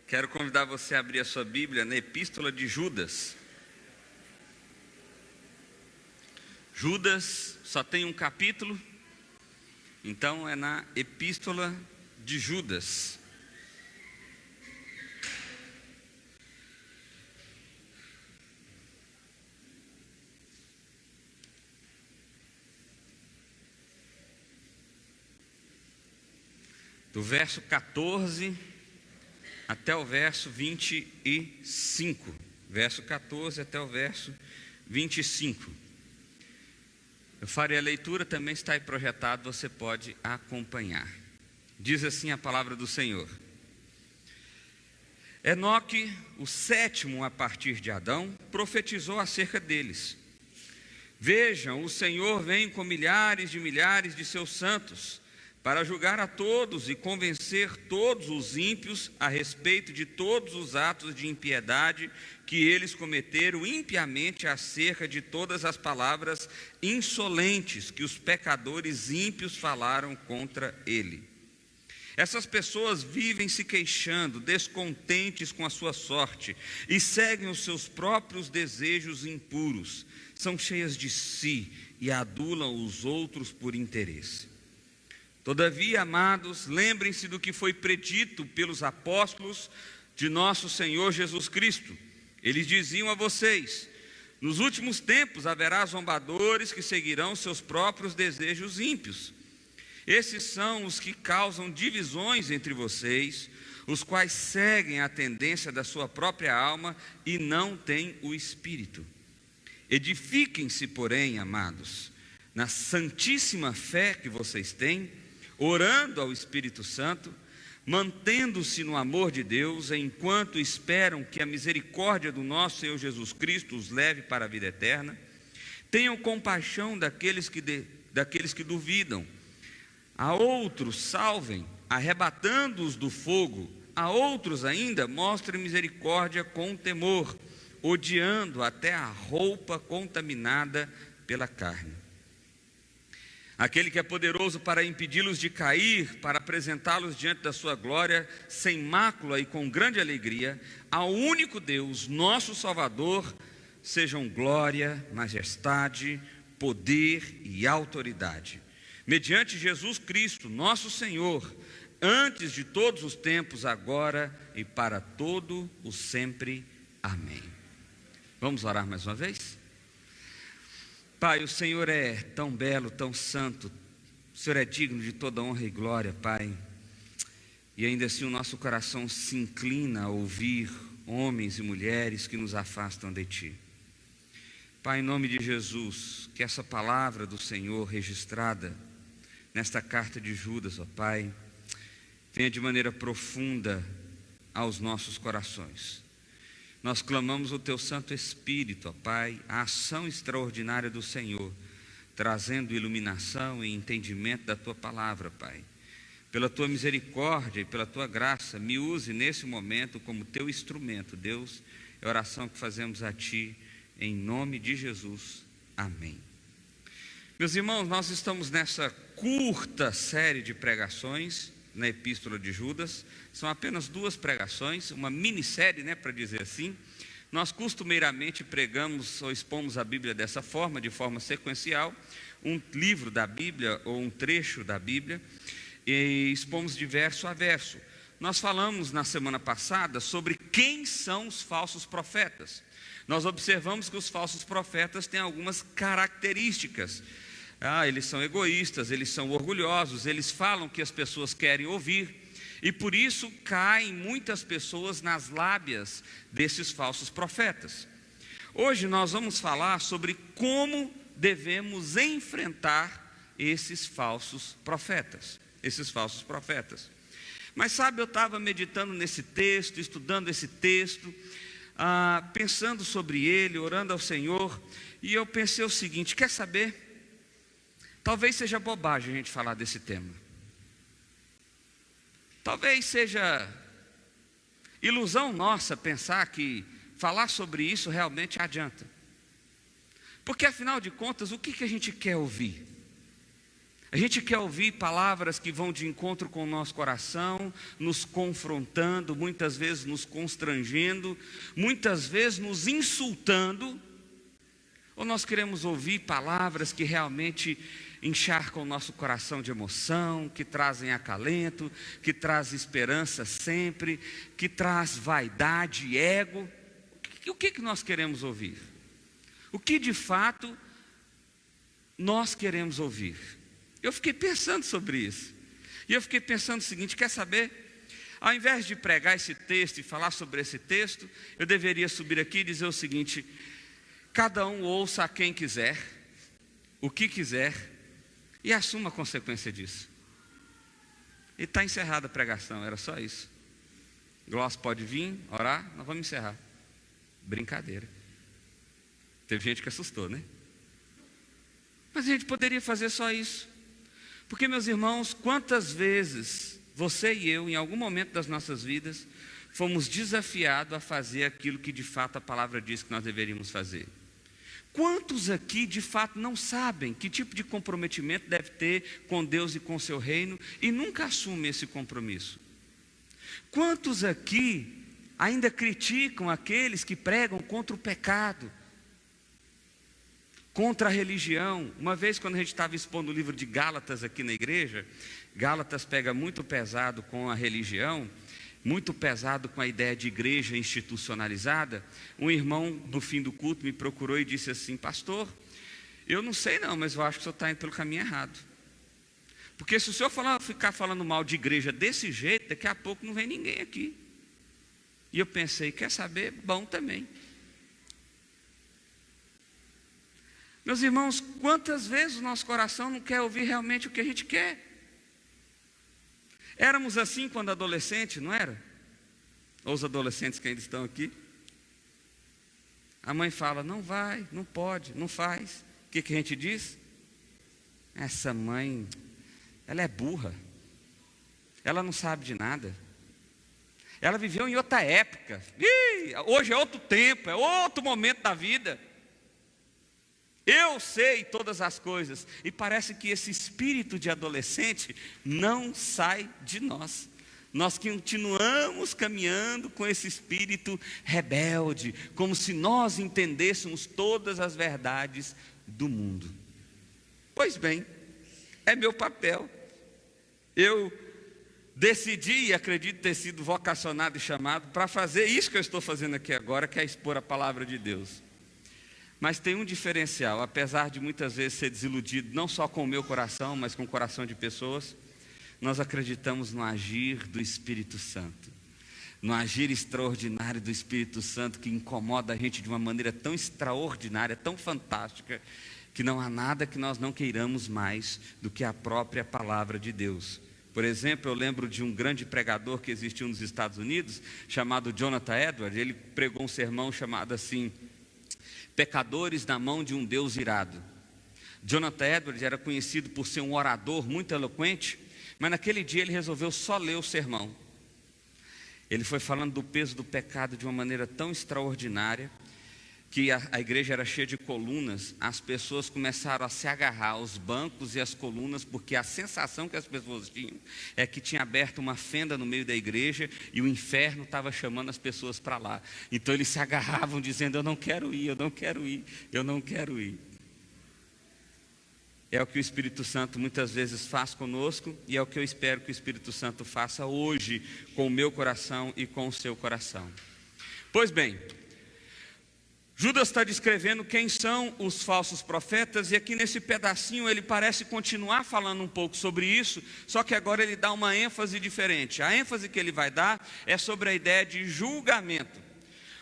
Quero convidar você a abrir a sua Bíblia na Epístola de Judas. Judas só tem um capítulo, então é na Epístola de Judas. Do verso 14 até o verso 25. Verso 14 até o verso 25. Eu farei a leitura, também está aí projetado, você pode acompanhar. Diz assim a palavra do Senhor. Enoque, o sétimo a partir de Adão, profetizou acerca deles. Vejam, o Senhor vem com milhares de seus santos, para julgar a todos e convencer todos os ímpios a respeito de todos os atos de impiedade que eles cometeram impiamente acerca de todas as palavras insolentes que os pecadores ímpios falaram contra ele. Essas pessoas vivem se queixando, descontentes com a sua sorte, e seguem os seus próprios desejos impuros. São cheias de si e adulam os outros por interesse. Todavia, amados, lembrem-se do que foi predito pelos apóstolos de nosso Senhor Jesus Cristo. Eles diziam a vocês: nos últimos tempos haverá zombadores que seguirão seus próprios desejos ímpios. Esses são os que causam divisões entre vocês, os quais seguem a tendência da sua própria alma e não têm o Espírito. Edifiquem-se, porém, amados, na santíssima fé que vocês têm, orando ao Espírito Santo, mantendo-se no amor de Deus, enquanto esperam que a misericórdia do nosso Senhor Jesus Cristo os leve para a vida eterna. Tenham compaixão daqueles que duvidam. A outros salvem, arrebatando-os do fogo. A outros ainda mostrem misericórdia com temor, odiando até a roupa contaminada pela carne. Aquele que é poderoso para impedi-los de cair, para apresentá-los diante da sua glória, sem mácula e com grande alegria, ao único Deus, nosso Salvador, sejam glória, majestade, poder e autoridade. Mediante Jesus Cristo, nosso Senhor, antes de todos os tempos, agora e para todo o sempre. Amém. Vamos orar mais uma vez? Pai, o Senhor é tão belo, tão santo, o Senhor é digno de toda honra e glória, Pai, e ainda assim o nosso coração se inclina a ouvir homens e mulheres que nos afastam de Ti. Pai, em nome de Jesus, que essa palavra do Senhor registrada nesta carta de Judas, ó Pai, venha de maneira profunda aos nossos corações. Nós clamamos o Teu Santo Espírito, ó Pai, a ação extraordinária do Senhor, trazendo iluminação e entendimento da Tua palavra, Pai. Pela Tua misericórdia e pela Tua graça, me use nesse momento como Teu instrumento, Deus. É a oração que fazemos a Ti, em nome de Jesus. Amém. Meus irmãos, nós estamos nessa curta série de pregações na Epístola de Judas. São apenas 2 pregações, uma minissérie, para dizer assim. Nós costumeiramente pregamos ou expomos a Bíblia dessa forma, de forma sequencial, um livro da Bíblia ou um trecho da Bíblia, e expomos de verso a verso. Nós falamos na semana passada sobre quem são os falsos profetas. Nós observamos que os falsos profetas têm algumas características. Eles são egoístas, eles são orgulhosos, eles falam o que as pessoas querem ouvir, e por isso caem muitas pessoas nas lábias desses falsos profetas. Hoje nós vamos falar sobre como devemos enfrentar esses falsos profetas. Mas sabe, eu estava meditando nesse texto, estudando esse texto, pensando sobre ele, orando ao Senhor, e eu pensei o seguinte: quer saber? Talvez seja bobagem a gente falar desse tema. Talvez seja ilusão nossa pensar que falar sobre isso realmente adianta. Porque afinal de contas, o que a gente quer ouvir? A A gente quer ouvir palavras que vão de encontro com o nosso coração, nos confrontando, muitas vezes nos constrangendo, muitas vezes nos insultando. Ou nós queremos ouvir palavras que realmente encharcam o nosso coração de emoção, que trazem acalento, que trazem esperança sempre, que traz vaidade e ego. O que nós queremos ouvir? O que de fato nós queremos ouvir? Eu fiquei pensando sobre isso. E eu fiquei pensando o seguinte, quer saber? Ao invés de pregar esse texto e falar sobre esse texto, eu deveria subir aqui e dizer o seguinte: cada um ouça a quem quiser, o que quiser, e assuma a consequência disso. E está encerrada a pregação, era só isso. Gloss pode vir, orar, nós vamos encerrar. Brincadeira. Teve gente que assustou, né? Mas a gente poderia fazer só isso. Porque, meus irmãos, quantas vezes você e eu, em algum momento das nossas vidas, fomos desafiados a fazer aquilo que de fato a palavra diz que nós deveríamos fazer? Quantos aqui de fato não sabem que tipo de comprometimento deve ter com Deus e com o seu reino e nunca assumem esse compromisso? Quantos aqui ainda criticam aqueles que pregam contra o pecado, contra a religião? Uma vez, quando a gente estava expondo o livro de Gálatas aqui na igreja, Gálatas pega muito pesado com a religião, muito pesado com a ideia de igreja institucionalizada. Um irmão, no fim do culto, me procurou e disse assim: pastor, eu não sei não, mas eu acho que o senhor está indo pelo caminho errado. Porque se o senhor ficar falando mal de igreja desse jeito, daqui a pouco não vem ninguém aqui. E eu pensei, quer saber? Bom também. Meus irmãos, quantas vezes o nosso coração não quer ouvir realmente o que a gente quer? Éramos assim quando adolescente, não era? Ou os adolescentes que ainda estão aqui. A mãe fala, não vai, não pode, não faz. O que a gente diz? Essa mãe, ela é burra. Ela não sabe de nada. Ela viveu em outra época. Hoje é outro tempo, é outro momento da vida. Eu sei todas as coisas. E parece que esse espírito de adolescente não sai de nós. Nós continuamos caminhando com esse espírito rebelde, como se nós entendêssemos todas as verdades do mundo. Pois bem, é meu papel. Eu decidi, e acredito ter sido vocacionado e chamado para fazer isso que eu estou fazendo aqui agora, que é expor a palavra de Deus. Mas tem um diferencial, apesar de muitas vezes ser desiludido, não só com o meu coração, mas com o coração de pessoas, nós acreditamos no agir do Espírito Santo, no agir extraordinário do Espírito Santo, que incomoda a gente de uma maneira tão extraordinária, tão fantástica, que não há nada que nós não queiramos mais do que a própria palavra de Deus. Por exemplo, eu lembro de um grande pregador que existiu nos Estados Unidos, chamado Jonathan Edwards. Ele pregou um sermão chamado assim: Pecadores na mão de um Deus irado. Jonathan Edwards era conhecido por ser um orador muito eloquente, mas naquele dia ele resolveu só ler o sermão. Ele foi falando do peso do pecado de uma maneira tão extraordinária, que a igreja era cheia de colunas. As pessoas começaram a se agarrar aos bancos e às colunas, porque a sensação que as pessoas tinham é que tinha aberto uma fenda no meio da igreja e o inferno estava chamando as pessoas para lá. Então eles se agarravam dizendo, eu não quero ir, eu não quero ir, eu não quero ir. É o que o Espírito Santo muitas vezes faz conosco, e é o que eu espero que o Espírito Santo faça hoje com o meu coração e com o seu coração. Pois bem, Judas está descrevendo quem são os falsos profetas, e aqui nesse pedacinho ele parece continuar falando um pouco sobre isso, só que agora ele dá uma ênfase diferente. A ênfase que ele vai dar é sobre a ideia de julgamento.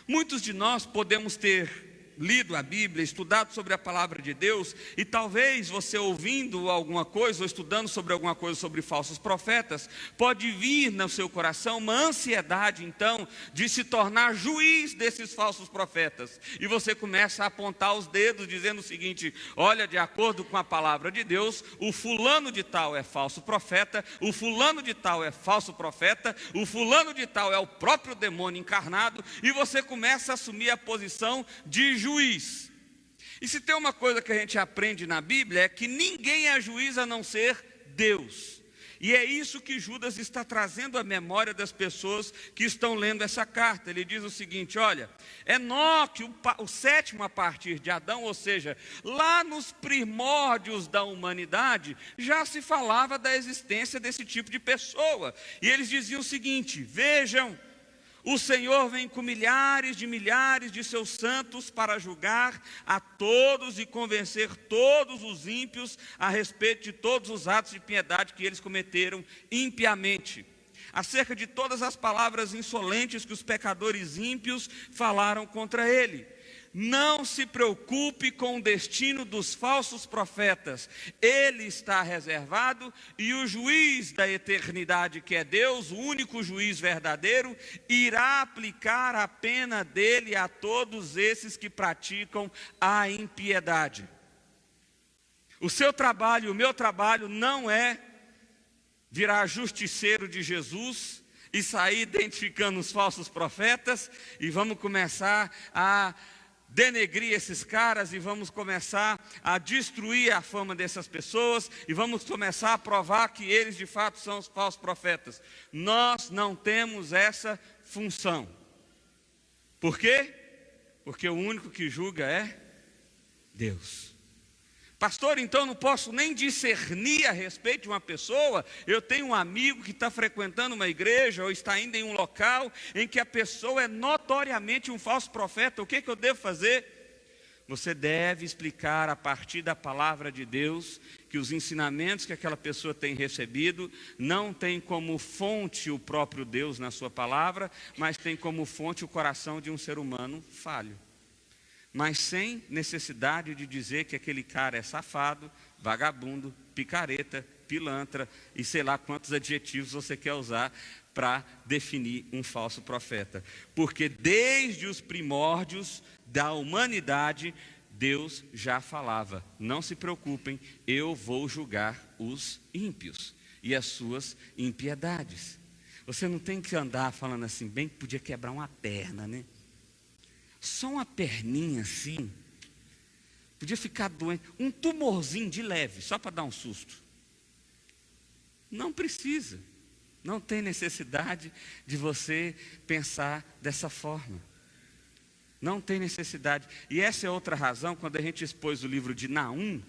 Muitos de nós podemos ter lido a Bíblia, estudado sobre a palavra de Deus, e talvez você ouvindo alguma coisa, ou estudando sobre alguma coisa sobre falsos profetas, pode vir no seu coração uma ansiedade então, de se tornar juiz desses falsos profetas, e você começa a apontar os dedos dizendo o seguinte, olha, de acordo com a palavra de Deus, o fulano de tal é falso profeta, o fulano de tal é falso profeta, o fulano de tal é o próprio demônio encarnado, e você começa a assumir a posição de juiz. E se tem uma coisa que a gente aprende na Bíblia é que ninguém é juiz a não ser Deus. E é isso que Judas está trazendo à memória das pessoas que estão lendo essa carta. Ele diz o seguinte: olha, Enoque, o sétimo a partir de Adão, ou seja, lá nos primórdios da humanidade, já se falava da existência desse tipo de pessoa. E eles diziam o seguinte: vejam, o Senhor vem com milhares de seus santos para julgar a todos e convencer todos os ímpios a respeito de todos os atos de piedade que eles cometeram impiamente, acerca de todas as palavras insolentes que os pecadores ímpios falaram contra ele. Não se preocupe com o destino dos falsos profetas, ele está reservado, e o juiz da eternidade, que é Deus, o único juiz verdadeiro, irá aplicar a pena dele a todos esses que praticam a impiedade. O seu trabalho, o meu trabalho não é virar justiceiro de Jesus e sair identificando os falsos profetas, e vamos começar a denegrir esses caras, e vamos começar a destruir a fama dessas pessoas, e vamos começar a provar que eles de fato são os falsos profetas. Nós não temos essa função. Por quê? Porque o único que julga é Deus. Pastor, então não posso nem discernir a respeito de uma pessoa. Eu tenho um amigo que está frequentando uma igreja ou está indo em um local em que a pessoa é notoriamente um falso profeta. O que eu devo fazer? Você deve explicar a partir da palavra de Deus que os ensinamentos que aquela pessoa tem recebido não tem como fonte o próprio Deus na sua palavra, mas tem como fonte o coração de um ser humano falho. Mas sem necessidade de dizer que aquele cara é safado, vagabundo, picareta, pilantra e sei lá quantos adjetivos você quer usar para definir um falso profeta. Porque desde os primórdios da humanidade, Deus já falava: não se preocupem, eu vou julgar os ímpios e as suas impiedades. Você não tem que andar falando assim, bem que podia quebrar uma perna, né? Só uma perninha assim, podia ficar doente, um tumorzinho de leve, só para dar um susto. Não precisa, não tem necessidade de você pensar dessa forma. Não tem necessidade. E essa é outra razão, quando a gente expôs o livro de Naum,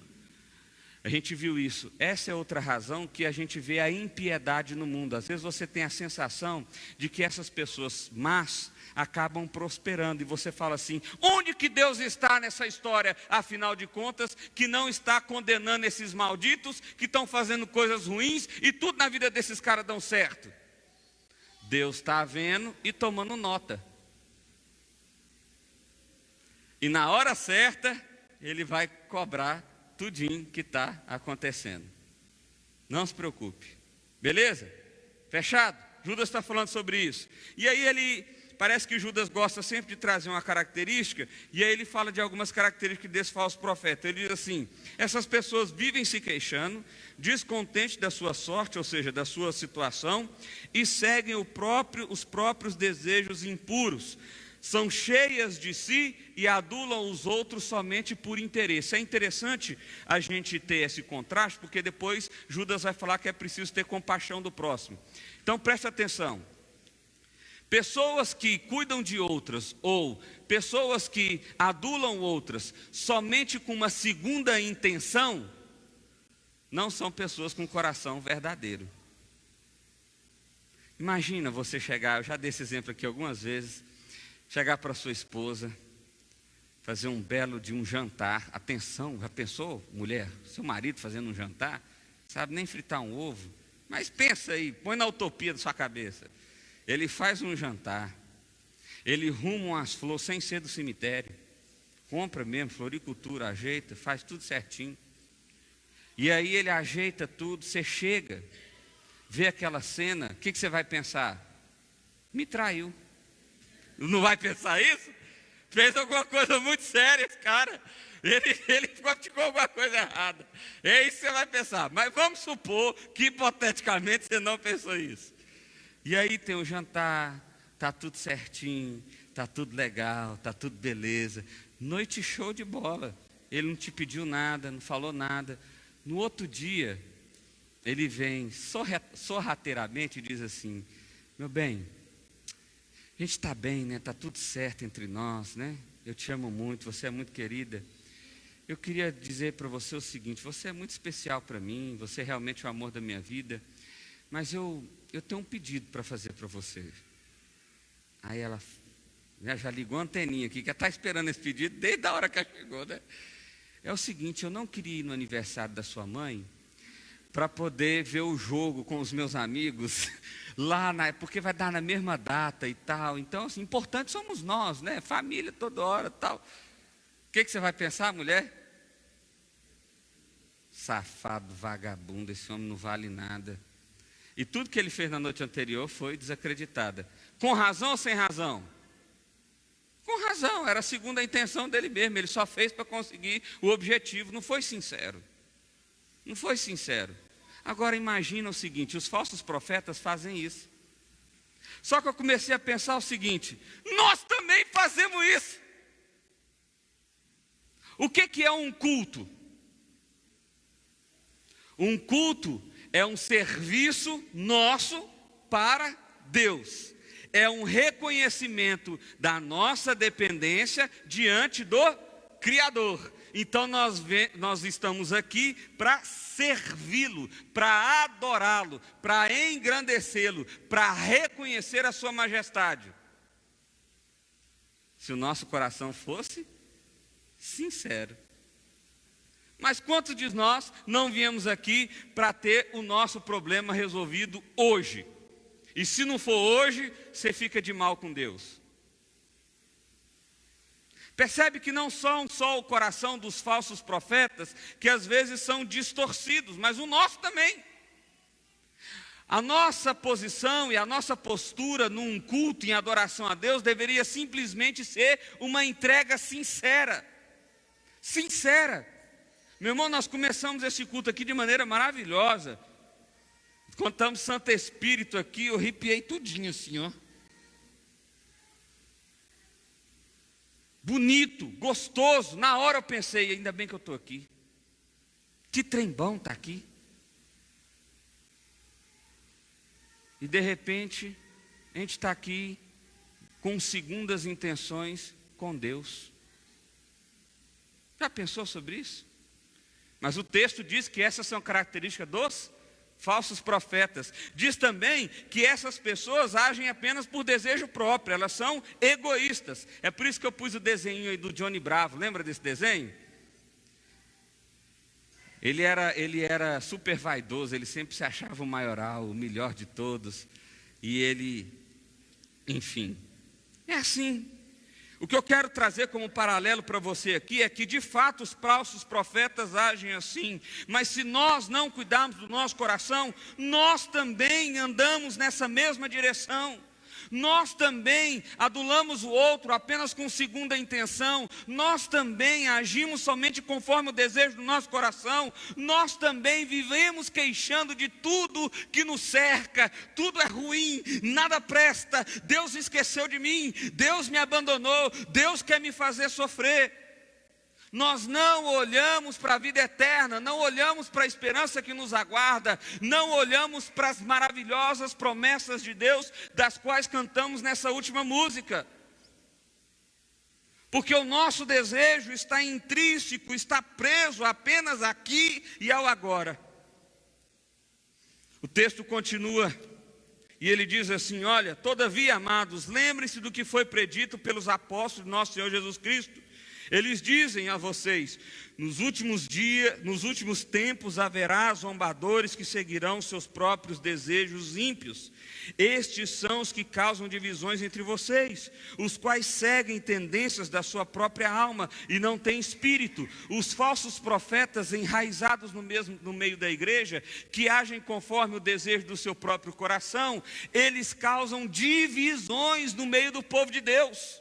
a gente viu isso. Essa é outra razão que a gente vê a impiedade no mundo. Às vezes você tem a sensação de que essas pessoas más acabam prosperando, e você fala assim: onde que Deus está nessa história, afinal de contas, que não está condenando esses malditos que estão fazendo coisas ruins e tudo na vida desses caras dão certo? Deus está vendo e tomando nota, e na hora certa Ele vai cobrar tudinho que está acontecendo. Não se preocupe, beleza? Fechado? Judas está falando sobre isso. E aí parece que Judas gosta sempre de trazer uma característica, e aí ele fala de algumas características desse falso profeta. Ele diz assim: essas pessoas vivem se queixando, descontentes da sua sorte, ou seja, da sua situação, e seguem os próprios desejos impuros. São cheias de si e adulam os outros somente por interesse. É interessante a gente ter esse contraste, porque depois Judas vai falar que é preciso ter compaixão do próximo. Então preste atenção. Pessoas que cuidam de outras, ou pessoas que adulam outras somente com uma segunda intenção, não são pessoas com coração verdadeiro. Imagina você chegar, eu já dei esse exemplo aqui algumas vezes, chegar para sua esposa, fazer um belo de um jantar. Atenção, já pensou, mulher, seu marido fazendo um jantar, sabe nem fritar um ovo, mas pensa aí, põe na utopia da sua cabeça. Ele faz um jantar, ele ruma umas flores sem ser do cemitério, compra mesmo, floricultura, ajeita, faz tudo certinho. E aí ele ajeita tudo, você chega, vê aquela cena, o que você vai pensar? Me traiu. Não vai pensar isso? Fez alguma coisa muito séria esse cara. Ele praticou alguma coisa errada. É isso que você vai pensar. Mas vamos supor que hipoteticamente você não pensou isso. E aí tem o jantar, está tudo certinho, está tudo legal, está tudo beleza. Noite show de bola. ele não te pediu nada, não falou nada. No outro dia, ele vem sorrateiramente e diz assim: meu bem, a gente está bem, né? Está tudo certo entre nós, né? Eu te amo muito, você é muito querida. Eu queria dizer para você o seguinte: você é muito especial para mim, você é realmente o amor da minha vida, mas eu tenho um pedido para fazer para você. Aí ela já ligou a anteninha aqui, que está esperando esse pedido desde a hora que ela chegou, né? É o seguinte: eu não queria ir no aniversário da sua mãe para poder ver o jogo com os meus amigos lá, porque vai dar na mesma data e tal. Então, assim, importante somos nós, né? Família toda hora, tal. O que você vai pensar, mulher? Safado, vagabundo, esse homem não vale nada. E tudo que ele fez na noite anterior foi desacreditada. Com razão ou sem razão? Com razão, era segundo a intenção dele mesmo. Ele só fez para conseguir o objetivo, não foi sincero. Não foi sincero. Agora imagina o seguinte: os falsos profetas fazem isso. Só que eu comecei a pensar o seguinte: nós também fazemos isso. O que é um culto? Um culto é um serviço nosso para Deus. É um reconhecimento da nossa dependência diante do Criador. Então nós estamos aqui para servi-lo, para adorá-lo, para engrandecê-lo, para reconhecer a sua majestade. Se o nosso coração fosse sincero. Mas quantos de nós não viemos aqui para ter o nosso problema resolvido hoje? E se não for hoje, você fica de mal com Deus. Percebe que não são só o coração dos falsos profetas, que às vezes são distorcidos, mas o nosso também. A nossa posição e a nossa postura num culto em adoração a Deus deveria simplesmente ser uma entrega sincera. Sincera. Meu irmão, nós começamos esse culto aqui de maneira maravilhosa. Contamos Santo Espírito aqui, eu arrepiei tudinho assim, ó. Bonito, gostoso. Na hora eu pensei: ainda bem que eu estou aqui. Que trem bom está aqui. E de repente, a gente está aqui com segundas intenções com Deus. Já pensou sobre isso? Mas o texto diz que essas são características dos falsos profetas. Diz também que essas pessoas agem apenas por desejo próprio, elas são egoístas. É por isso que eu pus o desenho aí do Johnny Bravo, lembra desse desenho? Ele era super vaidoso, ele sempre se achava o maioral, o melhor de todos. E ele, enfim, é assim. O que eu quero trazer como paralelo para você aqui é que de fato os falsos profetas agem assim, mas se nós não cuidarmos do nosso coração, nós também andamos nessa mesma direção. Nós também adulamos o outro apenas com segunda intenção, nós também agimos somente conforme o desejo do nosso coração, nós também vivemos queixando de tudo que nos cerca, tudo é ruim, nada presta, Deus esqueceu de mim, Deus me abandonou, Deus quer me fazer sofrer. Nós não olhamos para a vida eterna, não olhamos para a esperança que nos aguarda, não olhamos para as maravilhosas promessas de Deus, das quais cantamos nessa última música. Porque o nosso desejo está intrínseco, está preso apenas aqui e ao agora. O texto continua e ele diz assim: olha, todavia, amados, lembrem-se do que foi predito pelos apóstolos de nosso Senhor Jesus Cristo. Eles dizem a vocês: nos últimos tempos haverá zombadores que seguirão seus próprios desejos ímpios. Estes são os que causam divisões entre vocês, os quais seguem tendências da sua própria alma e não têm espírito. Os falsos profetas enraizados no meio da igreja, que agem conforme o desejo do seu próprio coração, eles causam divisões no meio do povo de Deus.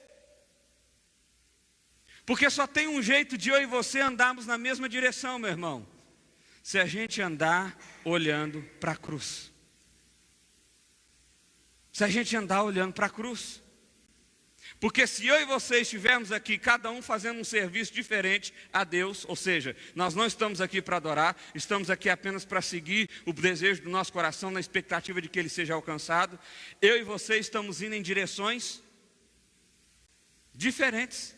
Porque só tem um jeito de eu e você andarmos na mesma direção, meu irmão: se a gente andar olhando para a cruz. Se a gente andar olhando para a cruz. Porque se eu e você estivermos aqui, cada um fazendo um serviço diferente a Deus, ou seja, nós não estamos aqui para adorar, estamos aqui apenas para seguir o desejo do nosso coração, na expectativa de que ele seja alcançado, eu e você estamos indo em direções diferentes.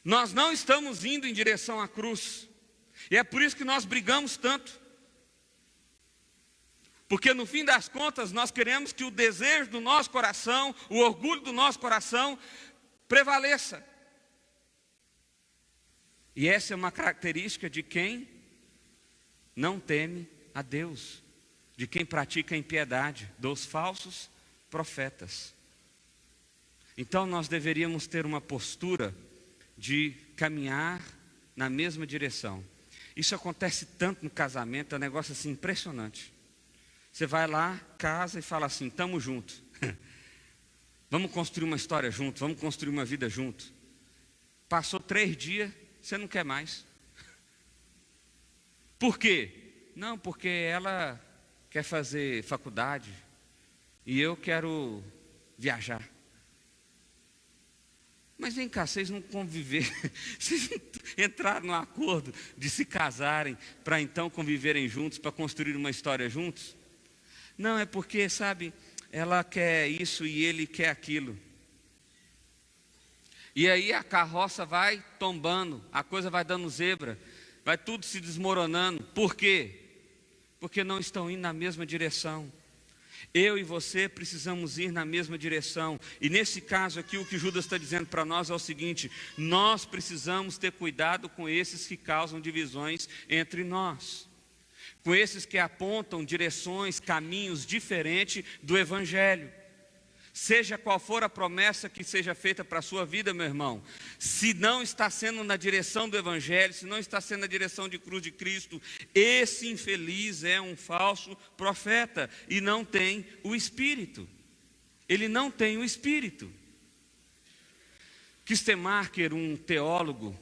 Nós não estamos indo em direção à cruz, e é por isso que nós brigamos tanto. Porque no fim das contas nós queremos que o desejo do nosso coração, o orgulho do nosso coração prevaleça. E essa é uma característica de quem não teme a Deus, de quem pratica a impiedade, dos falsos profetas. Então nós deveríamos ter uma postura de caminhar na mesma direção. Isso acontece tanto no casamento, é um negócio assim impressionante. Você vai lá, casa e fala assim, estamos juntos. Vamos construir uma história junto, vamos construir uma vida junto. Passou 3 dias, você não quer mais. Por quê? Não, porque ela quer fazer faculdade e eu quero viajar. Mas vem cá, vocês não conviveram, vocês não entraram no acordo de se casarem para então conviverem juntos, para construir uma história juntos? Não, é porque, sabe, ela quer isso e ele quer aquilo. E aí a carroça vai tombando, a coisa vai dando zebra, vai tudo se desmoronando. Por quê? Porque não estão indo na mesma direção. Eu e você precisamos ir na mesma direção. E nesse caso aqui, o que Judas está dizendo para nós é o seguinte: nós precisamos ter cuidado com esses que causam divisões entre nós, com esses que apontam direções, caminhos diferentes do Evangelho. Seja qual for a promessa que seja feita para a sua vida, meu irmão, se não está sendo na direção do Evangelho, se não está sendo na direção de cruz de Cristo, esse infeliz é um falso profeta e não tem o Espírito. Ele não tem o Espírito. Kistemaker, um teólogo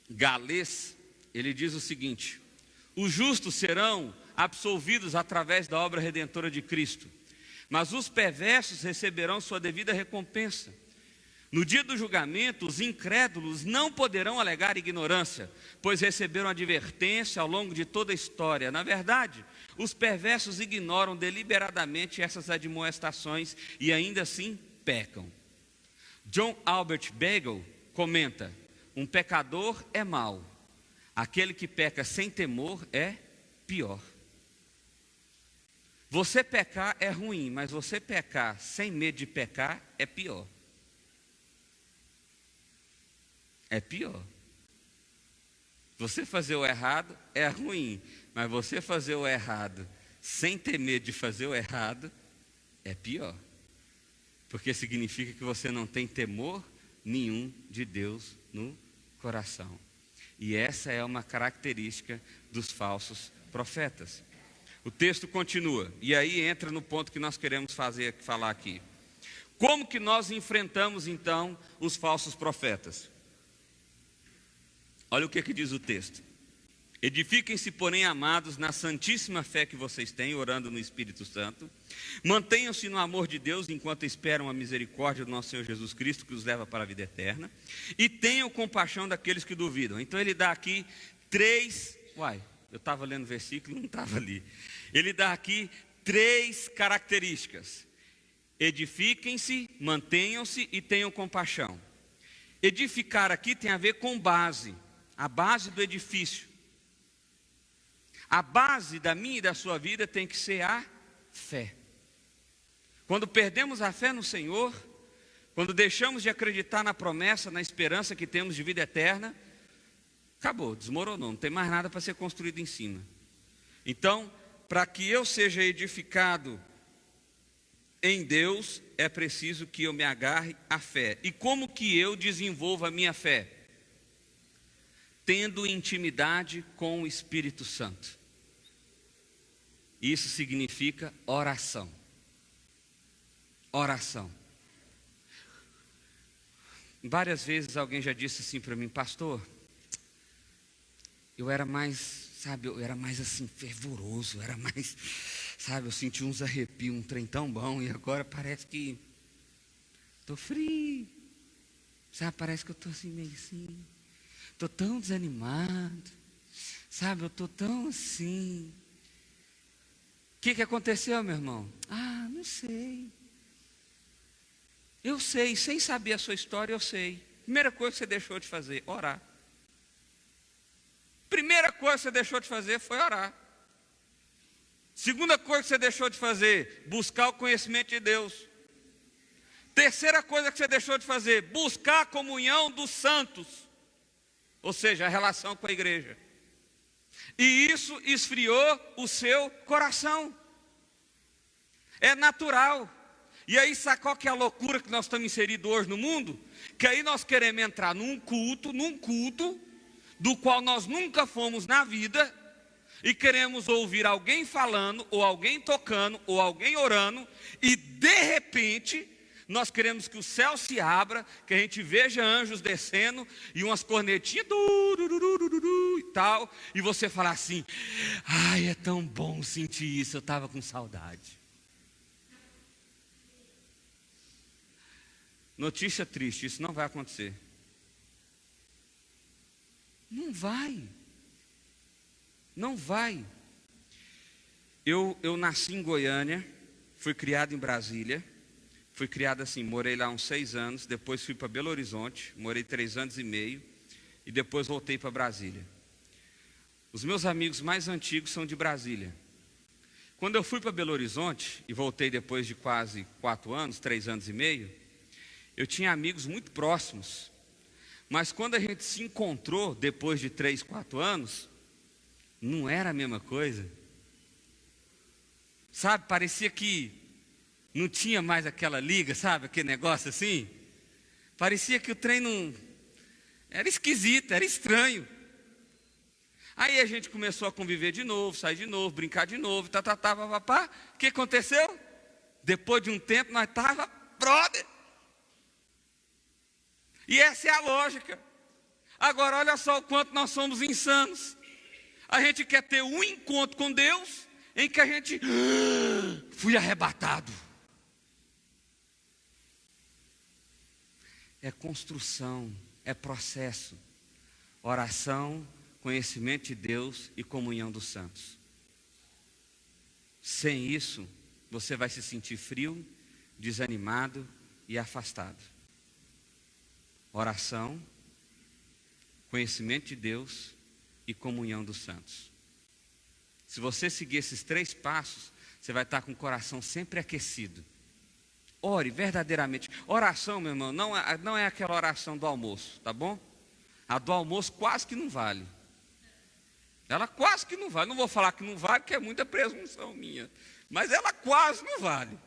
galês, ele diz o seguinte: os justos serão absolvidos através da obra redentora de Cristo, mas os perversos receberão sua devida recompensa. No dia do julgamento, os incrédulos não poderão alegar ignorância, pois receberam advertência ao longo de toda a história. Na verdade, os perversos ignoram deliberadamente essas admoestações e ainda assim pecam. John Albert Bagel comenta: um pecador é mau, aquele que peca sem temor é pior. Você pecar é ruim, mas você pecar sem medo de pecar é pior. É pior. Você fazer o errado é ruim, mas você fazer o errado sem ter medo de fazer o errado é pior. Porque significa que você não tem temor nenhum de Deus no coração. E essa é uma característica dos falsos profetas. O texto continua, e aí entra no ponto que nós queremos falar aqui. Como que nós enfrentamos então os falsos profetas? Olha o que diz o texto: edifiquem-se, porém, amados, na santíssima fé que vocês têm, orando no Espírito Santo. Mantenham-se no amor de Deus, enquanto esperam a misericórdia do nosso Senhor Jesus Cristo, que os leva para a vida eterna. E tenham compaixão daqueles que duvidam. Então ele dá aqui 3... eu estava lendo o versículo, não estava ali. Ele dá aqui 3 características: edifiquem-se, mantenham-se e tenham compaixão. Edificar aqui tem a ver com base, a base do edifício. A base da minha e da sua vida tem que ser a fé. Quando perdemos a fé no Senhor, quando deixamos de acreditar na promessa, na esperança que temos de vida eterna, acabou, desmoronou, não tem mais nada para ser construído em cima. Então, para que eu seja edificado em Deus, é preciso que eu me agarre à fé. E como que eu desenvolvo a minha fé? Tendo intimidade com o Espírito Santo. Isso significa oração. Oração. Várias vezes alguém já disse assim para mim: pastor, eu era mais assim fervoroso, eu senti uns arrepios, um trem tão bom, e agora parece que Estou frio. Sabe, parece que eu estou assim, meio assim. Estou tão desanimado. Sabe, eu estou tão assim. O que aconteceu, meu irmão? Ah, não sei. Eu sei, sem saber a sua história, eu sei. Primeira coisa que você deixou de fazer, orar. Primeira coisa que você deixou de fazer foi orar. Segunda coisa que você deixou de fazer, buscar o conhecimento de Deus. Terceira coisa que você deixou de fazer, buscar a comunhão dos santos. Ou seja, a relação com a igreja. E isso esfriou o seu coração. É natural. E aí sabe qual que é a loucura que nós estamos inseridos hoje no mundo? Que aí nós queremos entrar num culto, do qual nós nunca fomos na vida, e queremos ouvir alguém falando, ou alguém tocando, ou alguém orando, e de repente nós queremos que o céu se abra, que a gente veja anjos descendo, e umas cornetinhas, e tal, e você falar assim, ai, é tão bom sentir isso, eu estava com saudade. Notícia triste, isso não vai acontecer. Não vai. Não vai. Eu nasci em Goiânia, fui criado em Brasília, fui criado assim, morei lá uns 6 anos, depois fui para Belo Horizonte, morei 3 anos e meio, e depois voltei para Brasília. Os meus amigos mais antigos são de Brasília. Quando eu fui para Belo Horizonte, e voltei depois de quase 4 anos, 3 anos e meio, eu tinha amigos muito próximos, mas quando a gente se encontrou, depois de 3, 4 anos, não era a mesma coisa. Sabe, parecia que não tinha mais aquela liga, sabe, aquele negócio assim. Parecia que o trem não... Era esquisito, era estranho. Aí a gente começou a conviver de novo, sair de novo, brincar de novo, papapá. O que aconteceu? Depois de um tempo, nós estávamos brother. E essa é a lógica. Agora, olha só o quanto nós somos insanos. A gente quer ter um encontro com Deus, em que a gente fui arrebatado. É construção, é processo. Oração, conhecimento de Deus e comunhão dos santos. Sem isso, você vai se sentir frio, desanimado e afastado. Oração, conhecimento de Deus e comunhão dos santos. Se você seguir esses 3 passos, você vai estar com o coração sempre aquecido. Ore verdadeiramente. Oração, meu irmão, não é aquela oração do almoço, tá bom? A do almoço quase que não vale. Ela quase que não vale. Não vou falar que não vale, porque é muita presunção minha. Mas ela quase não vale.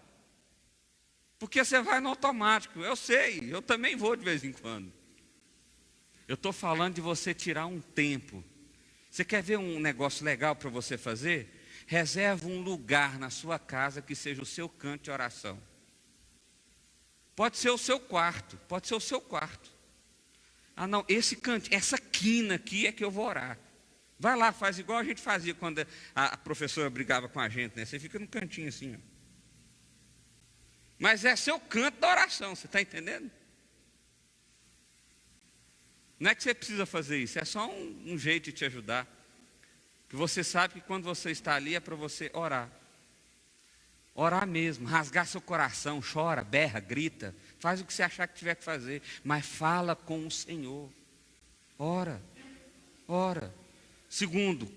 Porque você vai no automático. Eu sei, eu também vou de vez em quando. Eu estou falando de você tirar um tempo. Você quer ver um negócio legal para você fazer? Reserva um lugar na sua casa que seja o seu canto de oração. Pode ser o seu quarto, pode ser o seu quarto. Ah não, esse canto, essa quina aqui é que eu vou orar. Vai lá, faz igual a gente fazia quando a professora brigava com a gente, né? Você fica no cantinho assim, ó. Mas é seu canto da oração, você está entendendo? Não é que você precisa fazer isso, é só um jeito de te ajudar. Que você sabe que quando você está ali é para você orar. Orar mesmo, rasgar seu coração, chora, berra, grita, faz o que você achar que tiver que fazer, mas fala com o Senhor. Ora, ora. Segundo,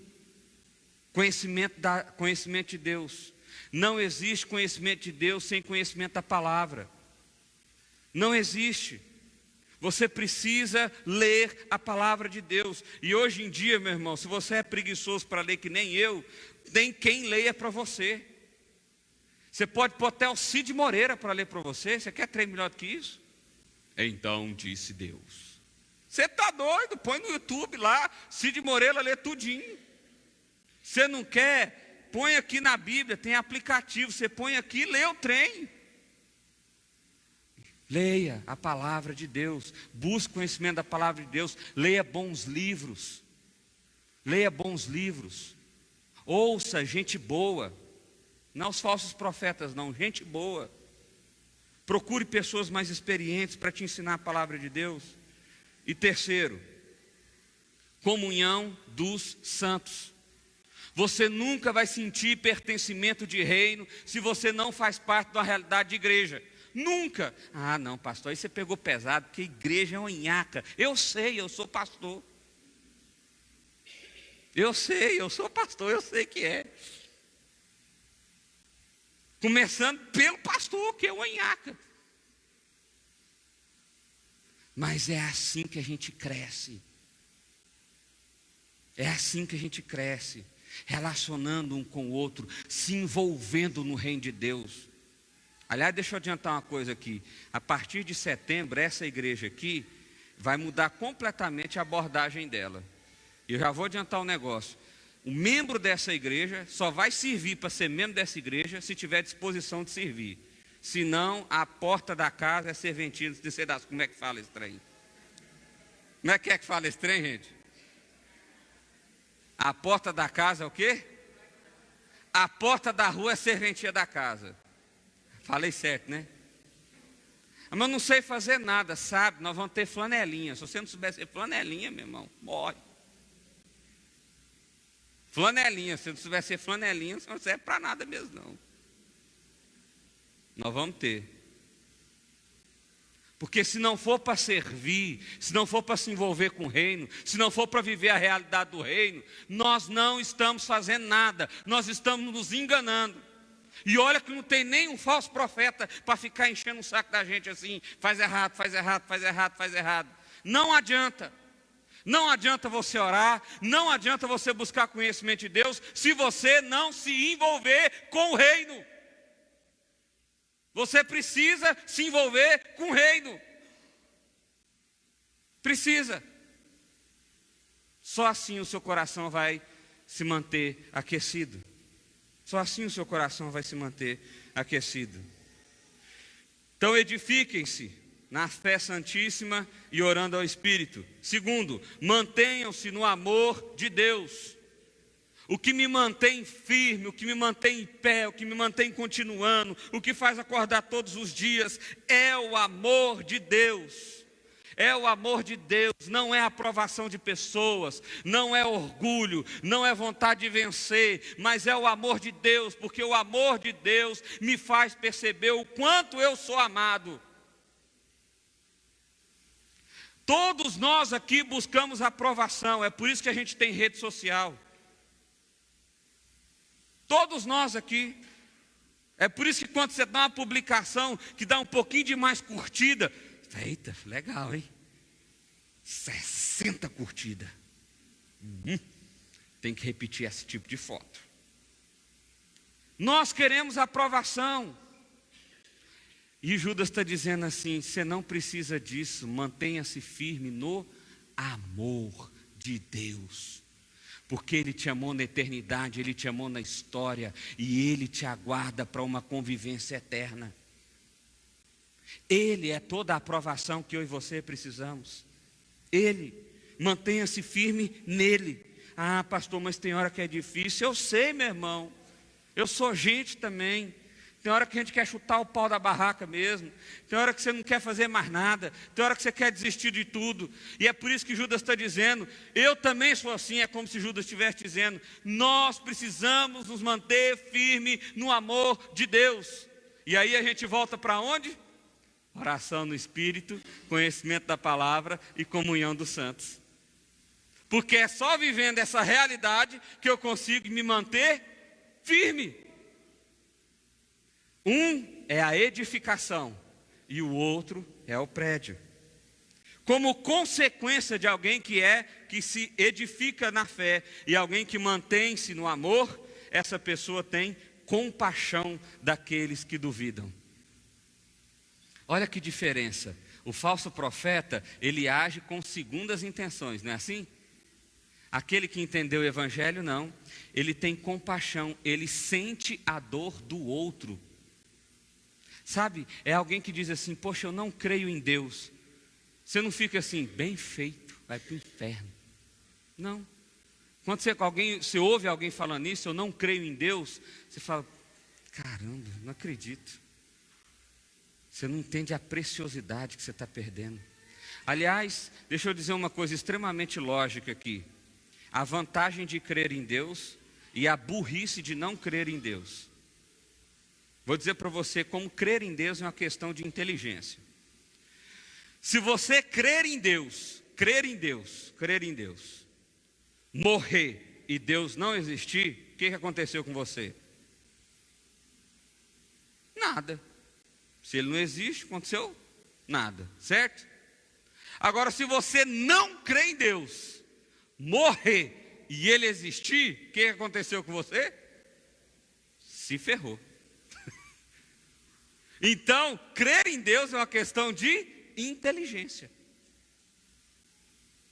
conhecimento de Deus. Não existe conhecimento de Deus sem conhecimento da palavra. Não existe. Você precisa ler a palavra de Deus. E hoje em dia, meu irmão, se você é preguiçoso para ler que nem eu, tem quem leia para você. Você pode pôr até o Cid Moreira para ler para você. Você quer trem melhor do que isso? Então disse Deus. Você está doido? Põe no YouTube lá, Cid Moreira lê tudinho. Você não quer? Põe aqui na Bíblia, tem aplicativo. Você põe aqui e lê o trem. Leia a palavra de Deus. Busque conhecimento da palavra de Deus. Leia bons livros. Leia bons livros. Ouça gente boa. Não os falsos profetas, não. Gente boa. Procure pessoas mais experientes para te ensinar a palavra de Deus. E terceiro, comunhão dos santos. Você nunca vai sentir pertencimento de reino se você não faz parte da realidade de igreja. Nunca. Ah, não, pastor, aí você pegou pesado, porque igreja é uma nhaca. Eu sei, eu sou pastor. Eu sei, eu sou pastor, eu sei que é. Começando pelo pastor, que é uma nhaca. Mas é assim que a gente cresce. É assim que a gente cresce. Relacionando um com o outro, se envolvendo no reino de Deus. Aliás, deixa eu adiantar uma coisa aqui. A partir de setembro, essa igreja aqui vai mudar completamente a abordagem dela. E eu já vou adiantar um negócio. O membro dessa igreja só vai servir para ser membro dessa igreja se tiver disposição de servir. Senão, a porta da casa é serventina. Como é que fala esse trem? Como é que fala esse trem, gente? A porta da casa é o quê? A porta da rua é serventia da casa. Falei certo, né? Mas eu não sei fazer nada, sabe? Nós vamos ter flanelinha. Se você não souber ser flanelinha, meu irmão, morre. Flanelinha, se não souber ser flanelinha, você não serve para nada mesmo, não. Nós vamos ter. Porque se não for para servir, se não for para se envolver com o reino, se não for para viver a realidade do reino, nós não estamos fazendo nada, nós estamos nos enganando. E olha que não tem nenhum falso profeta para ficar enchendo o saco da gente assim, faz errado, faz errado, faz errado, faz errado. Não adianta. Não adianta você orar, não adianta você buscar conhecimento de Deus, se você não se envolver com o reino. Você precisa se envolver com o reino. Precisa. Só assim o seu coração vai se manter aquecido. Só assim o seu coração vai se manter aquecido. Então edifiquem-se na fé santíssima e orando ao Espírito. Segundo, mantenham-se no amor de Deus. O que me mantém firme, o que me mantém em pé, o que me mantém continuando, o que faz acordar todos os dias, é o amor de Deus. É o amor de Deus, não é a aprovação de pessoas, não é orgulho, não é vontade de vencer, mas é o amor de Deus, porque o amor de Deus me faz perceber o quanto eu sou amado. Todos nós aqui buscamos aprovação, é por isso que a gente tem rede social. Todos nós aqui. É por isso que quando você dá uma publicação que dá um pouquinho de mais curtida, eita, legal, hein? 60 curtidas. Tem que repetir esse tipo de foto. Nós queremos aprovação. E Judas está dizendo assim: você não precisa disso, mantenha-se firme no amor de Deus. Porque Ele te amou na eternidade, Ele te amou na história, e Ele te aguarda para uma convivência eterna. Ele é toda a aprovação que eu e você precisamos. Ele, mantenha-se firme nele. Ah, pastor, mas tem hora que é difícil. Eu sei, meu irmão, eu sou gente também. Tem hora que a gente quer chutar o pau da barraca mesmo. Tem hora que você não quer fazer mais nada. Tem hora que você quer desistir de tudo. E é por isso que Judas está dizendo, eu também sou assim. É como se Judas estivesse dizendo, nós precisamos nos manter firme no amor de Deus. E aí a gente volta para onde? Oração no Espírito, conhecimento da palavra e comunhão dos santos. Porque é só vivendo essa realidade que eu consigo me manter firme. Um é a edificação e o outro é o prédio. Como consequência de alguém que se edifica na fé e alguém que mantém-se no amor, essa pessoa tem compaixão daqueles que duvidam. Olha que diferença. O falso profeta, ele age com segundas intenções, não é assim? Aquele que entendeu o evangelho, não. Ele tem compaixão, ele sente a dor do outro. Sabe, é alguém que diz assim, poxa, eu não creio em Deus. Você não fica assim, bem feito, vai para o inferno. Não. Quando você ouve alguém falando isso, eu não creio em Deus, você fala, caramba, não acredito. Você não entende a preciosidade que você está perdendo. Aliás, deixa eu dizer uma coisa extremamente lógica aqui. A vantagem de crer em Deus e a burrice de não crer em Deus. Vou dizer para você como crer em Deus é uma questão de inteligência. Se você crer em Deus, morrer e Deus não existir, o que aconteceu com você? Nada. Se ele não existe, aconteceu nada, certo? Agora, se você não crê em Deus, morrer e ele existir, o que aconteceu com você? Se ferrou. Então, crer em Deus é uma questão de inteligência.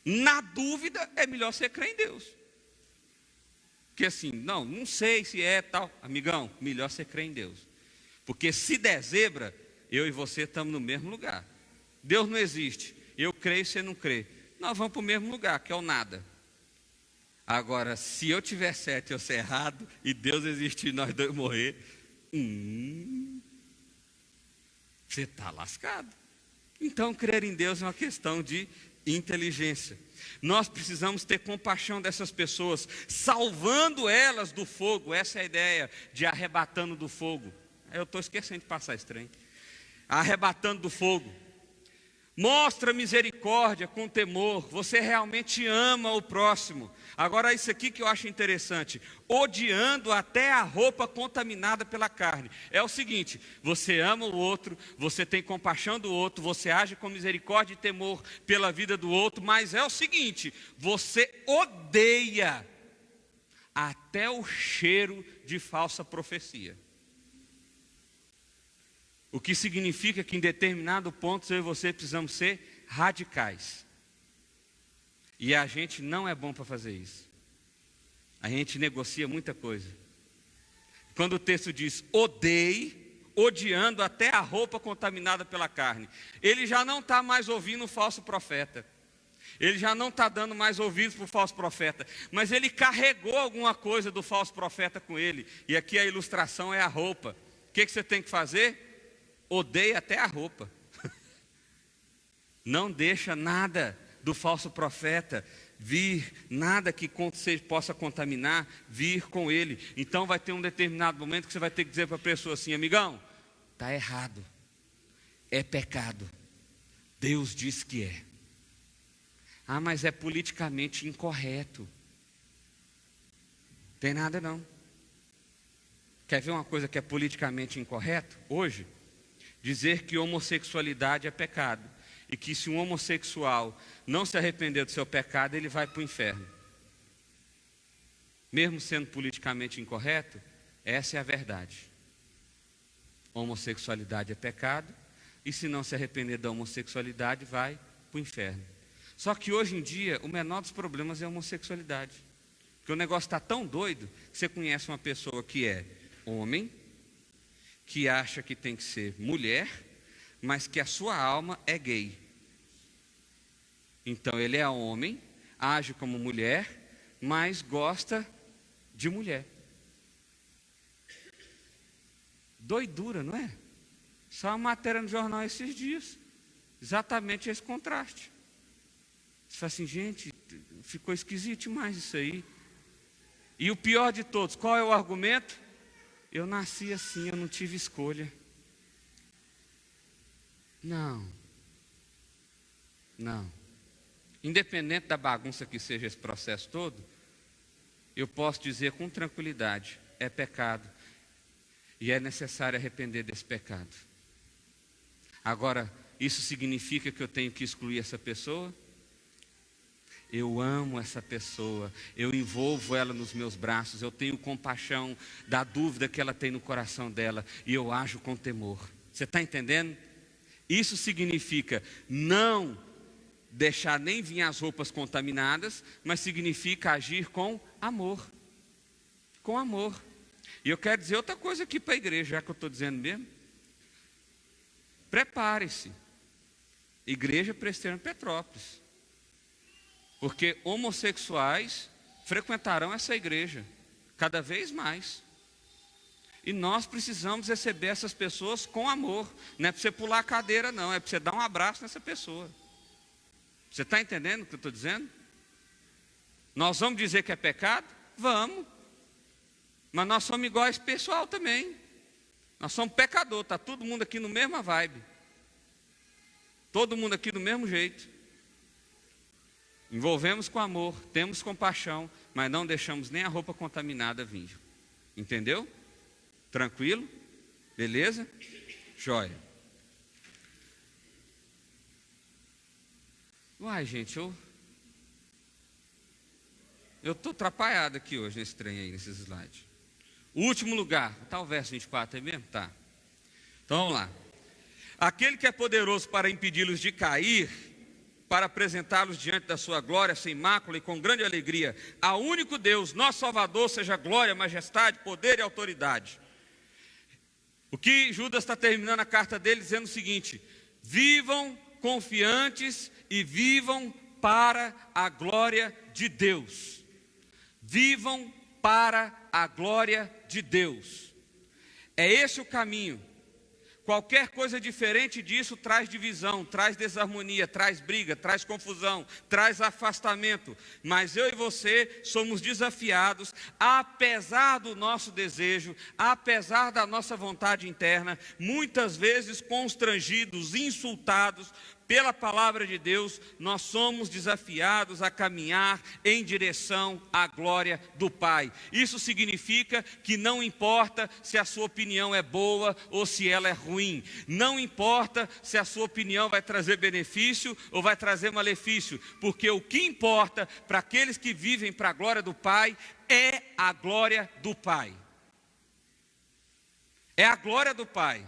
Na dúvida, é melhor você crer em Deus. Porque assim, não sei se é tal. Amigão, melhor você crer em Deus. Porque se der zebra, eu e você estamos no mesmo lugar. Deus não existe. Eu creio e você não crê. Nós vamos para o mesmo lugar, que é o nada. Agora, se eu tiver certo e você errado, e Deus existir e nós dois morrer, você está lascado. Então, crer em Deus é uma questão de inteligência. Nós precisamos ter compaixão dessas pessoas, salvando elas do fogo. Essa é a ideia de arrebatando do fogo. Eu estou esquecendo de passar esse trem. Arrebatando do fogo. Mostra misericórdia com temor. Você realmente ama o próximo. Agora isso aqui que eu acho interessante. Odiando até a roupa contaminada pela carne. É o seguinte, você ama o outro, você tem compaixão do outro, você age com misericórdia e temor pela vida do outro, mas é o seguinte, você odeia até o cheiro de falsa profecia. O que significa que em determinado ponto eu e você precisamos ser radicais. E a gente não é bom para fazer isso. A gente negocia muita coisa. Quando o texto diz odeie, odiando até a roupa contaminada pela carne, ele já não está mais ouvindo o falso profeta. Ele já não está dando mais ouvidos para o falso profeta. Mas ele carregou alguma coisa do falso profeta com ele. E aqui a ilustração é a roupa. O que você tem que fazer? Odeia até a roupa. Não deixa nada do falso profeta vir, nada que possa contaminar, vir com ele. Então vai ter um determinado momento que você vai ter que dizer para a pessoa assim, amigão, está errado, é pecado, Deus diz que é. Ah, mas é politicamente incorreto. Tem nada não. Quer ver uma coisa que é politicamente incorreto? Hoje, dizer que homossexualidade é pecado. E que se um homossexual não se arrepender do seu pecado, ele vai para o inferno. Mesmo sendo politicamente incorreto, essa é a verdade. Homossexualidade é pecado. E se não se arrepender da homossexualidade, vai para o inferno. Só que hoje em dia, o menor dos problemas é a homossexualidade. Porque o negócio está tão doido, que você conhece uma pessoa que é homem, que acha que tem que ser mulher, mas que a sua alma é gay. Então ele é homem, age como mulher, mas gosta de mulher. Doidura, não é? Só uma matéria no jornal esses dias. Exatamente esse contraste. Você fala assim, gente, ficou esquisito demais isso aí. E o pior de todos, qual é o argumento? Eu nasci assim, eu não tive escolha. Não. Independente da bagunça que seja esse processo todo, eu posso dizer com tranquilidade, é pecado. E é necessário arrepender desse pecado. Agora, isso significa que eu tenho que excluir essa pessoa? Eu amo essa pessoa, eu envolvo ela nos meus braços, eu tenho compaixão da dúvida que ela tem no coração dela e eu ajo com temor. Você está entendendo? Isso significa não deixar nem vir as roupas contaminadas, mas significa agir com amor. Com amor. E eu quero dizer outra coisa aqui para a igreja, já que eu estou dizendo mesmo. Prepare-se. Igreja Presbiteriana Petrópolis. Porque homossexuais frequentarão essa igreja cada vez mais. E nós precisamos receber essas pessoas com amor. Não é para você pular a cadeira, não. É para você dar um abraço nessa pessoa. Você está entendendo o que eu estou dizendo? Nós vamos dizer que é pecado? Vamos. Mas nós somos iguais pessoal também. Nós somos pecador. Está todo mundo aqui no mesma vibe. Todo mundo aqui do mesmo jeito. Envolvemos com amor, temos compaixão, mas não deixamos nem a roupa contaminada vir. Entendeu? Tranquilo? Beleza? Jóia. Uai, gente, eu estou atrapalhado aqui hoje nesse trem aí, nesses slides. O último lugar, tá o verso 24 aí mesmo? Tá. Então vamos lá. Aquele que é poderoso para impedi-los de cair, para apresentá-los diante da sua glória, sem mácula e com grande alegria, ao único Deus, nosso Salvador, seja glória, majestade, poder e autoridade. O que Judas está terminando a carta dele dizendo o seguinte: vivam confiantes e vivam para a glória de Deus. Vivam para a glória de Deus. É esse o caminho. Qualquer coisa diferente disso traz divisão, traz desarmonia, traz briga, traz confusão, traz afastamento. Mas eu e você somos desafiados, apesar do nosso desejo, apesar da nossa vontade interna, muitas vezes constrangidos, insultados pela palavra de Deus, nós somos desafiados a caminhar em direção à glória do Pai. Isso significa que não importa se a sua opinião é boa ou se ela é ruim. Não importa se a sua opinião vai trazer benefício ou vai trazer malefício. Porque o que importa para aqueles que vivem para a glória do Pai é a glória do Pai. É a glória do Pai.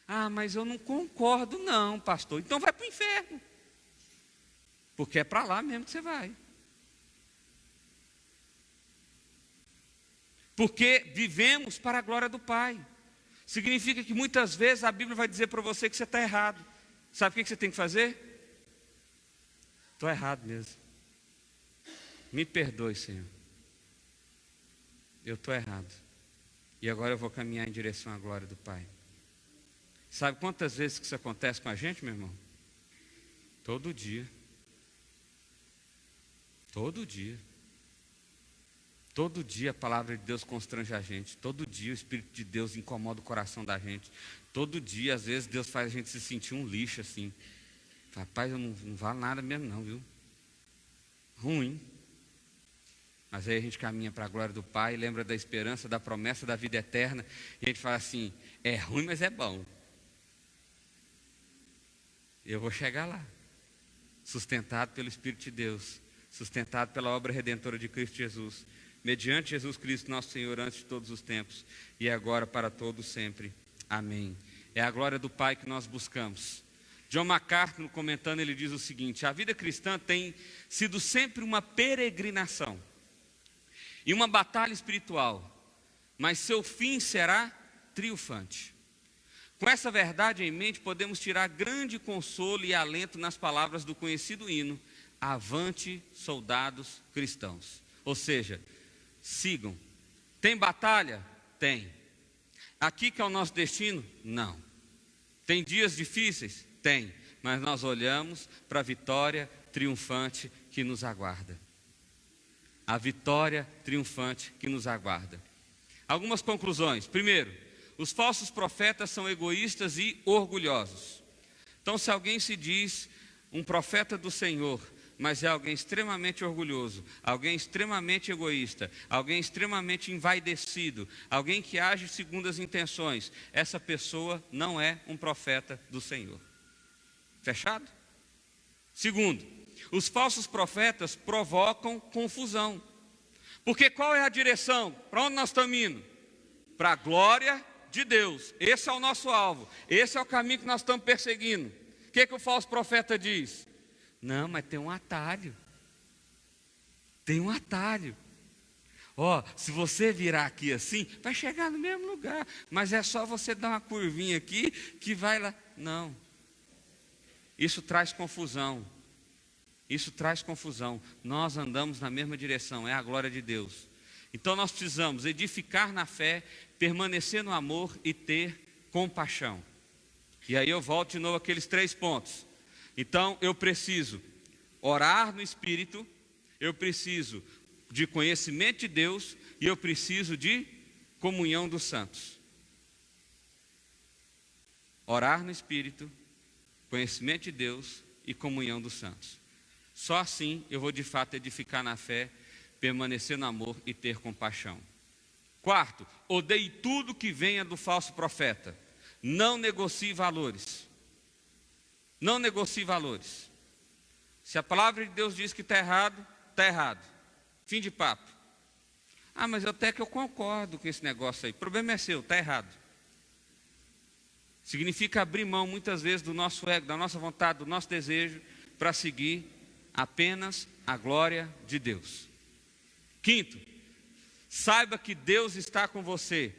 Ah, mas eu não concordo não, pastor. Então vai para o inferno. Porque é para lá mesmo que você vai. Porque vivemos para a glória do Pai. Significa que muitas vezes a Bíblia vai dizer para você que você está errado. Sabe o que você tem que fazer? Estou errado mesmo. Me perdoe, Senhor. Eu estou errado. E agora eu vou caminhar em direção à glória do Pai. Sabe quantas vezes que isso acontece com a gente, meu irmão? Todo dia. Todo dia. Todo dia a palavra de Deus constrange a gente. Todo dia o Espírito de Deus incomoda o coração da gente. Todo dia, às vezes, Deus faz a gente se sentir um lixo assim. Rapaz, eu não valo nada mesmo não, viu? Ruim. Mas aí a gente caminha para a glória do Pai, lembra da esperança, da promessa da vida eterna. E a gente fala assim, é ruim, mas é bom. Eu vou chegar lá, sustentado pelo Espírito de Deus, sustentado pela obra redentora de Cristo Jesus, mediante Jesus Cristo nosso Senhor, antes de todos os tempos, e agora para todos sempre. Amém. É a glória do Pai que nós buscamos. John MacArthur, comentando, ele diz o seguinte: a vida cristã tem sido sempre uma peregrinação e uma batalha espiritual, mas seu fim será triunfante. Com essa verdade em mente, podemos tirar grande consolo e alento nas palavras do conhecido hino, avante, soldados cristãos. Ou seja, sigam. Tem batalha? Tem. Aqui que é o nosso destino? Não. Tem dias difíceis? Tem. Mas nós olhamos para a vitória triunfante que nos aguarda. A vitória triunfante que nos aguarda. Algumas conclusões. Primeiro, os falsos profetas são egoístas e orgulhosos. Então, se alguém se diz um profeta do Senhor, mas é alguém extremamente orgulhoso, alguém extremamente egoísta, alguém extremamente envaidecido, alguém que age segundo as intenções, essa pessoa não é um profeta do Senhor. Fechado? Segundo, os falsos profetas provocam confusão. Porque qual é a direção? Para onde nós estamos indo? Para a glória de Deus. Esse é o nosso alvo. Esse é o caminho que nós estamos perseguindo. O que o falso profeta diz? Não, mas tem um atalho. Tem um atalho. Ó, se você virar aqui assim, vai chegar no mesmo lugar. Mas é só você dar uma curvinha aqui que vai lá. Não. Isso traz confusão. Isso traz confusão. Nós andamos na mesma direção, é a glória de Deus. Então nós precisamos edificar na fé, permanecer no amor e ter compaixão. E aí eu volto de novo àqueles 3 pontos. Então eu preciso orar no Espírito, eu preciso de conhecimento de Deus e eu preciso de comunhão dos santos. Orar no Espírito, conhecimento de Deus e comunhão dos santos. Só assim eu vou de fato edificar na fé, permanecer no amor e ter compaixão. 4, odeie tudo que venha do falso profeta. Não negocie valores. Não negocie valores. Se a palavra de Deus diz que está errado, está errado. Fim de papo. Ah, mas até que eu concordo com esse negócio aí. O problema é seu, está errado. Significa abrir mão muitas vezes do nosso ego, da nossa vontade, do nosso desejo, para seguir apenas a glória de Deus. 5, saiba que Deus está com você.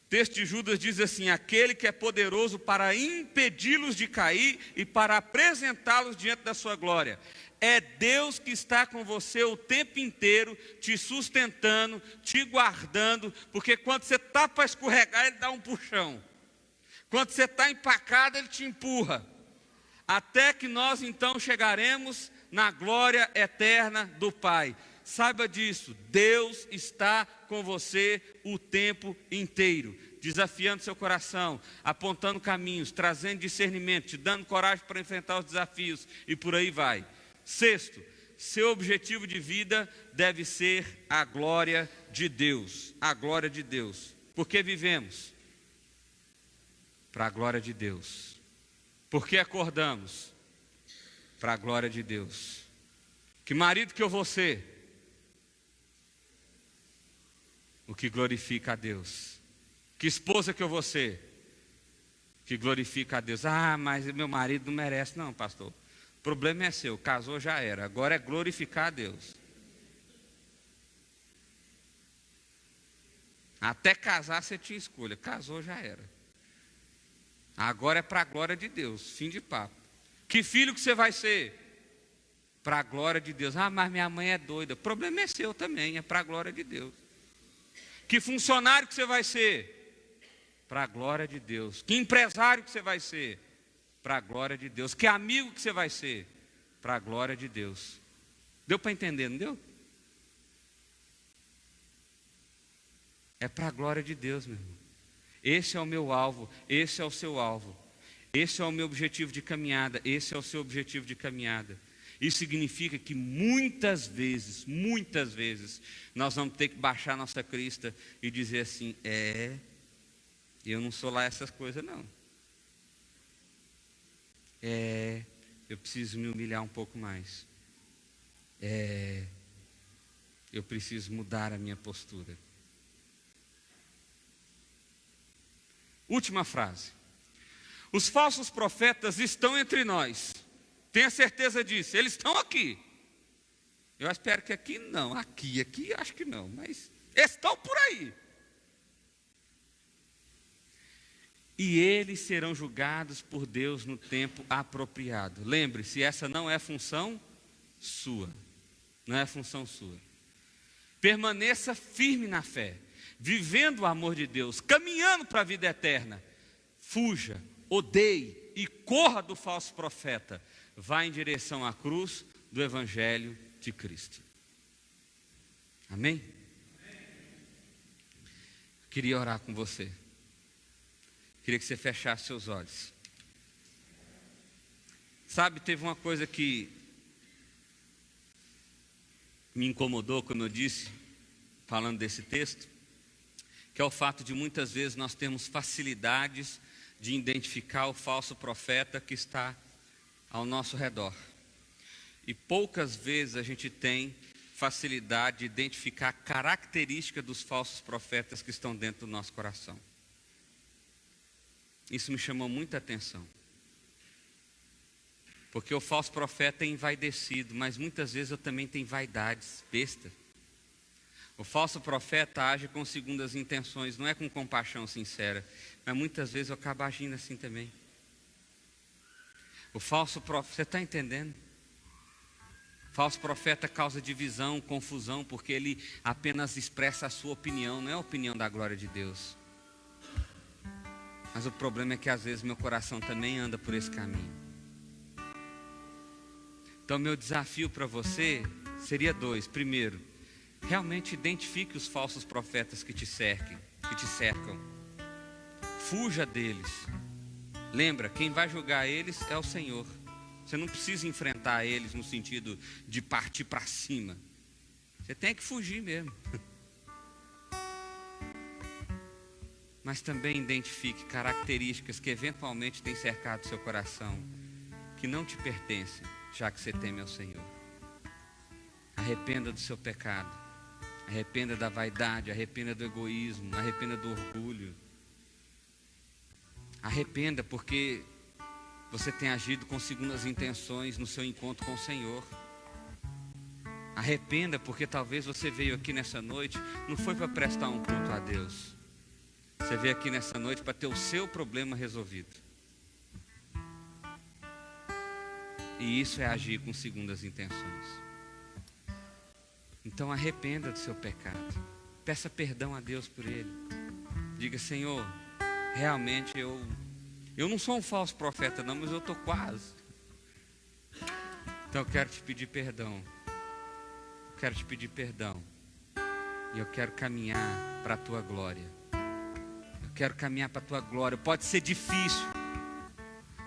O texto de Judas diz assim: aquele que é poderoso para impedi-los de cair e para apresentá-los diante da sua glória. É Deus que está com você o tempo inteiro, te sustentando, te guardando, porque quando você está para escorregar, Ele dá um puxão. Quando você está empacado, Ele te empurra. Até que nós então chegaremos na glória eterna do Pai. Saiba disso, Deus está com você o tempo inteiro, desafiando seu coração, apontando caminhos, trazendo discernimento, te dando coragem para enfrentar os desafios e por aí vai. 6, seu objetivo de vida deve ser a glória de Deus, a glória de Deus. Porque vivemos para a glória de Deus. Porque acordamos para a glória de Deus. Que marido que eu vou ser? O que glorifica a Deus. Que esposa que eu vou ser? Que glorifica a Deus. Ah, mas meu marido não merece. Não, pastor. O problema é seu. Casou, já era. Agora é glorificar a Deus. Até casar você tinha escolha. Casou, já era. Agora é para a glória de Deus. Fim de papo. Que filho que você vai ser? Para a glória de Deus. Ah, mas minha mãe é doida. O problema é seu também. É para a glória de Deus. Que funcionário que você vai ser? Para a glória de Deus. Que empresário que você vai ser? Para a glória de Deus. Que amigo que você vai ser? Para a glória de Deus. Deu para entender, não deu? É para a glória de Deus, meu irmão. Esse é o meu alvo, esse é o seu alvo. Esse é o meu objetivo de caminhada, esse é o seu objetivo de caminhada. Isso significa que muitas vezes, nós vamos ter que baixar nossa crista e dizer assim: eu não sou lá essas coisas não. Eu preciso me humilhar um pouco mais. Eu preciso mudar a minha postura. Última frase. Os falsos profetas estão entre nós. Tenha certeza disso, eles estão aqui. Eu espero que aqui não, aqui acho que não, mas estão por aí. E eles serão julgados por Deus no tempo apropriado. Lembre-se, essa não é função sua. Não é função sua. Permaneça firme na fé, vivendo o amor de Deus, caminhando para a vida eterna. Fuja, odeie e corra do falso profeta. Vá em direção à cruz do Evangelho de Cristo. Amém? Queria orar com você. Queria que você fechasse seus olhos. Sabe, teve uma coisa que me incomodou, como eu disse, falando desse texto, que é o fato de muitas vezes nós termos facilidades de identificar o falso profeta que está ao nosso redor. E poucas vezes a gente tem facilidade de identificar a característica dos falsos profetas que estão dentro do nosso coração. Isso me chamou muita atenção. Porque o falso profeta é envaidecido, mas muitas vezes eu também tenho vaidades bestas. O falso profeta age com segundas intenções, não é com compaixão sincera, mas muitas vezes eu acabo agindo assim também. O falso profeta, você está entendendo? Falso profeta causa divisão, confusão, porque ele apenas expressa a sua opinião, não é a opinião da glória de Deus. Mas o problema é que às vezes meu coração também anda por esse caminho. Então meu desafio para você seria 2. Primeiro, realmente identifique os falsos profetas que te cercam. Fuja deles. Lembra, quem vai julgar eles é o Senhor. Você não precisa enfrentar eles no sentido de partir para cima. Você tem que fugir mesmo. Mas também identifique características que eventualmente têm cercado seu coração, que não te pertencem, já que você teme ao Senhor. Arrependa do seu pecado. Arrependa da vaidade, arrependa do egoísmo, arrependa do orgulho. Arrependa porque você tem agido com segundas intenções no seu encontro com o Senhor. Arrependa porque talvez você veio aqui nessa noite, não foi para prestar um culto a Deus. Você veio aqui nessa noite para ter o seu problema resolvido. E isso é agir com segundas intenções. Então arrependa do seu pecado. Peça perdão a Deus por ele. Diga: Senhor, realmente eu não sou um falso profeta não, mas eu estou quase. Então eu quero te pedir perdão. Quero te pedir perdão. E eu quero caminhar para a tua glória. Eu quero caminhar para a tua glória. Pode ser difícil.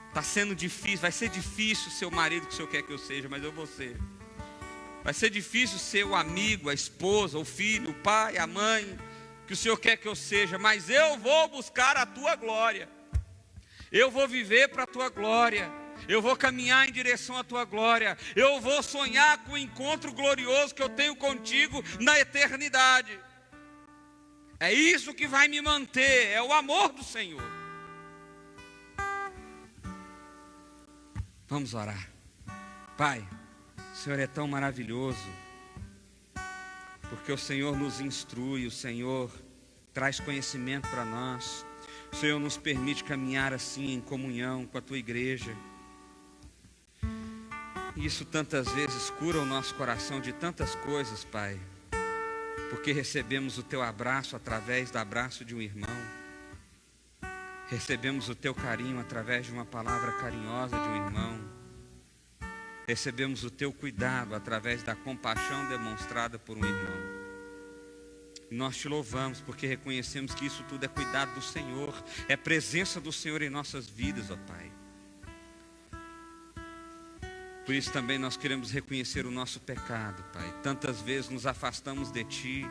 Está sendo difícil. Vai ser difícil ser o marido que o Senhor quer que eu seja, mas eu vou ser. Vai ser difícil ser o amigo, a esposa, o filho, o pai, a mãe que o Senhor quer que eu seja, mas eu vou buscar a tua glória. Eu vou viver para a tua glória. Eu vou caminhar em direção à tua glória. Eu vou sonhar com o encontro glorioso que eu tenho contigo na eternidade. É isso que vai me manter, é o amor do Senhor. Vamos orar. Pai, o Senhor é tão maravilhoso, porque o Senhor nos instrui, o Senhor traz conhecimento para nós. O Senhor nos permite caminhar assim em comunhão com a tua igreja. E isso tantas vezes cura o nosso coração de tantas coisas, Pai, porque recebemos o teu abraço através do abraço de um irmão. Recebemos o teu carinho através de uma palavra carinhosa de um irmão. Recebemos o teu cuidado através da compaixão demonstrada por um irmão. E nós te louvamos porque reconhecemos que isso tudo é cuidado do Senhor, é presença do Senhor em nossas vidas, ó Pai. Por isso também nós queremos reconhecer o nosso pecado, Pai. Tantas vezes nos afastamos de Ti,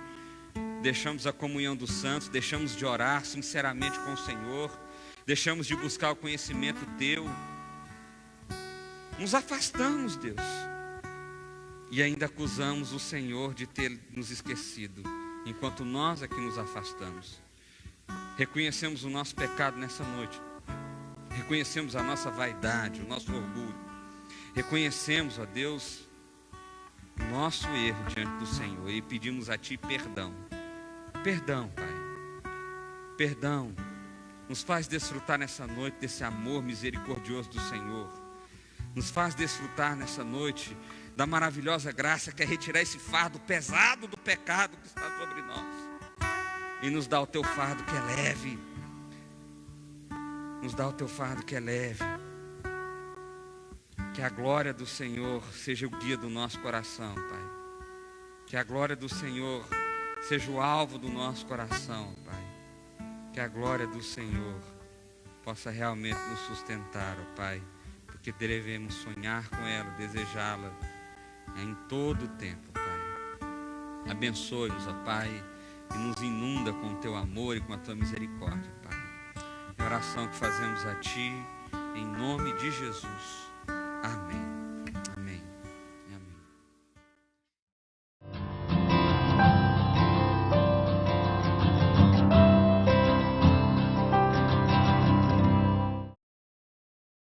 deixamos a comunhão dos santos, deixamos de orar sinceramente com o Senhor, deixamos de buscar o conhecimento Teu. Nos afastamos, Deus, e ainda acusamos o Senhor de ter nos esquecido, enquanto nós aqui nos afastamos. Reconhecemos o nosso pecado nessa noite, reconhecemos a nossa vaidade, o nosso orgulho, reconhecemos, ó Deus, o nosso erro diante do Senhor e pedimos a Ti perdão. Perdão, Pai, perdão, nos faz desfrutar nessa noite desse amor misericordioso do Senhor. Nos faz desfrutar nessa noite da maravilhosa graça que é retirar esse fardo pesado do pecado que está sobre nós. E nos dá o teu fardo que é leve. Nos dá o teu fardo que é leve. Que a glória do Senhor seja o guia do nosso coração, Pai. Que a glória do Senhor seja o alvo do nosso coração, Pai. Que a glória do Senhor possa realmente nos sustentar, ó Pai. Que devemos sonhar com ela, desejá-la em todo o tempo, Pai. Abençoe-nos, ó Pai, e nos inunda com o teu amor e com a tua misericórdia, Pai. É a oração que fazemos a Ti, em nome de Jesus. Amém.